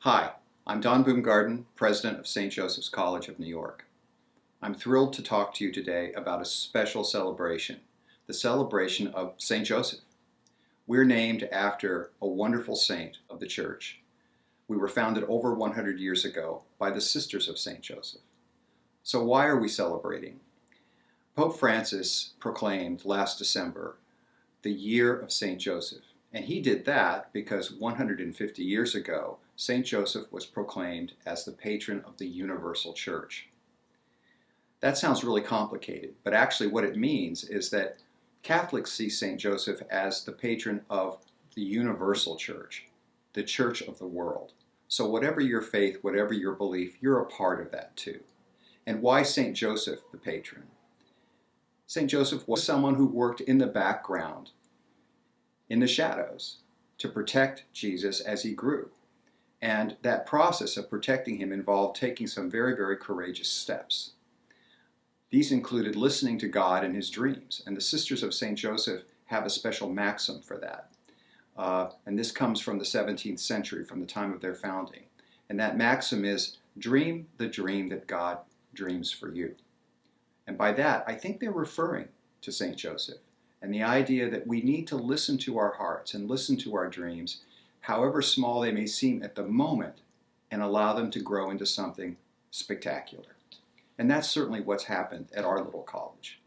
Hi, I'm Don Boomgaarden, President of St. Joseph's College of New York. I'm thrilled to talk to you today about a special celebration, the celebration of St. Joseph. We're named after a wonderful saint of the Church. We were founded over 100 years ago by the Sisters of St. Joseph. So why are we celebrating? Pope Francis proclaimed last December the year of St. Joseph. And he did that because 150 years ago, St. Joseph was proclaimed as the patron of the universal church. That sounds really complicated, but actually what it means is that Catholics see St. Joseph as the patron of the universal church, the church of the world. So whatever your faith, whatever your belief, you're a part of that too. And why St. Joseph, the patron? St. Joseph was someone who worked in the background, in the shadows, to protect Jesus as he grew. And that process of protecting him involved taking some very, very courageous steps. These included listening to God in his dreams, and the Sisters of St. Joseph have a special maxim for that. And this comes from the 17th century, from the time of their founding. And that maxim is, dream the dream that God dreams for you. And by that, I think they're referring to St. Joseph and the idea that we need to listen to our hearts and listen to our dreams, however small they may seem at the moment, and allow them to grow into something spectacular. And that's certainly what's happened at our little college.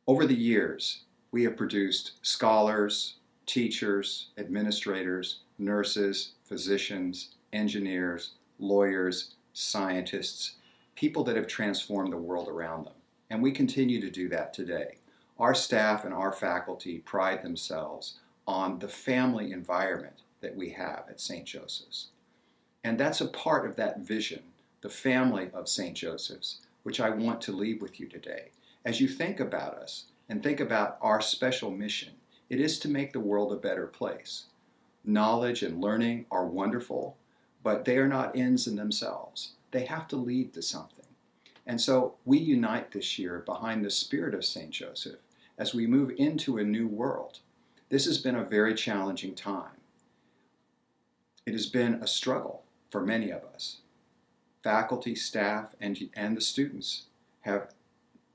Over the years, we have produced scholars, teachers, administrators, nurses, physicians, engineers, lawyers, scientists, people that have transformed the world around them. And we continue to do that today. Our staff and our faculty pride themselves on the family environment that we have at St. Joseph's. And that's a part of that vision, the family of St. Joseph's, which I want to leave with you today. As you think about us and think about our special mission, it is to make the world a better place. Knowledge and learning are wonderful, but they are not ends in themselves. They have to lead to something. And so we unite this year behind the spirit of St. Joseph as we move into a new world. This has been a very challenging time. It has been a struggle for many of us. Faculty, staff, and the students have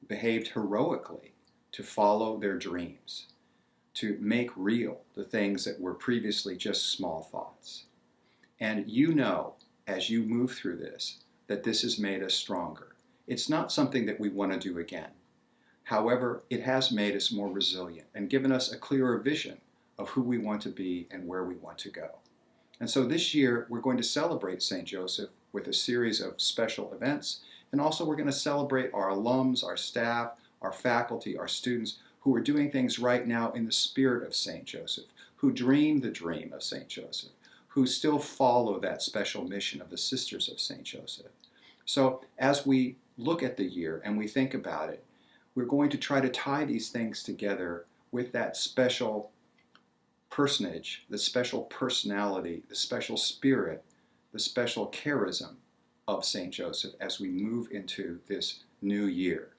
behaved heroically to follow their dreams, to make real the things that were previously just small thoughts. And you know, as you move through this, that this has made us stronger. It's not something that we want to do again. However, it has made us more resilient and given us a clearer vision of who we want to be and where we want to go. And so this year, we're going to celebrate St. Joseph with a series of special events. And also we're going to celebrate our alums, our staff, our faculty, our students who are doing things right now in the spirit of St. Joseph, who dream the dream of St. Joseph, who still follow that special mission of the Sisters of St. Joseph. So as we look at the year and we think about it, we're going to try to tie these things together with that special personage, the special personality, the special spirit, the special charism of St. Joseph as we move into this new year.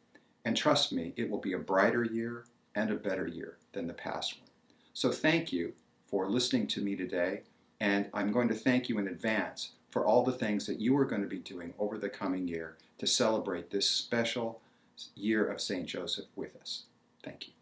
And trust me, it will be a brighter year and a better year than the past one. So thank you for listening to me today, and I'm going to thank you in advance for all the things that you are going to be doing over the coming year to celebrate this special year of St. Joseph with us. Thank you.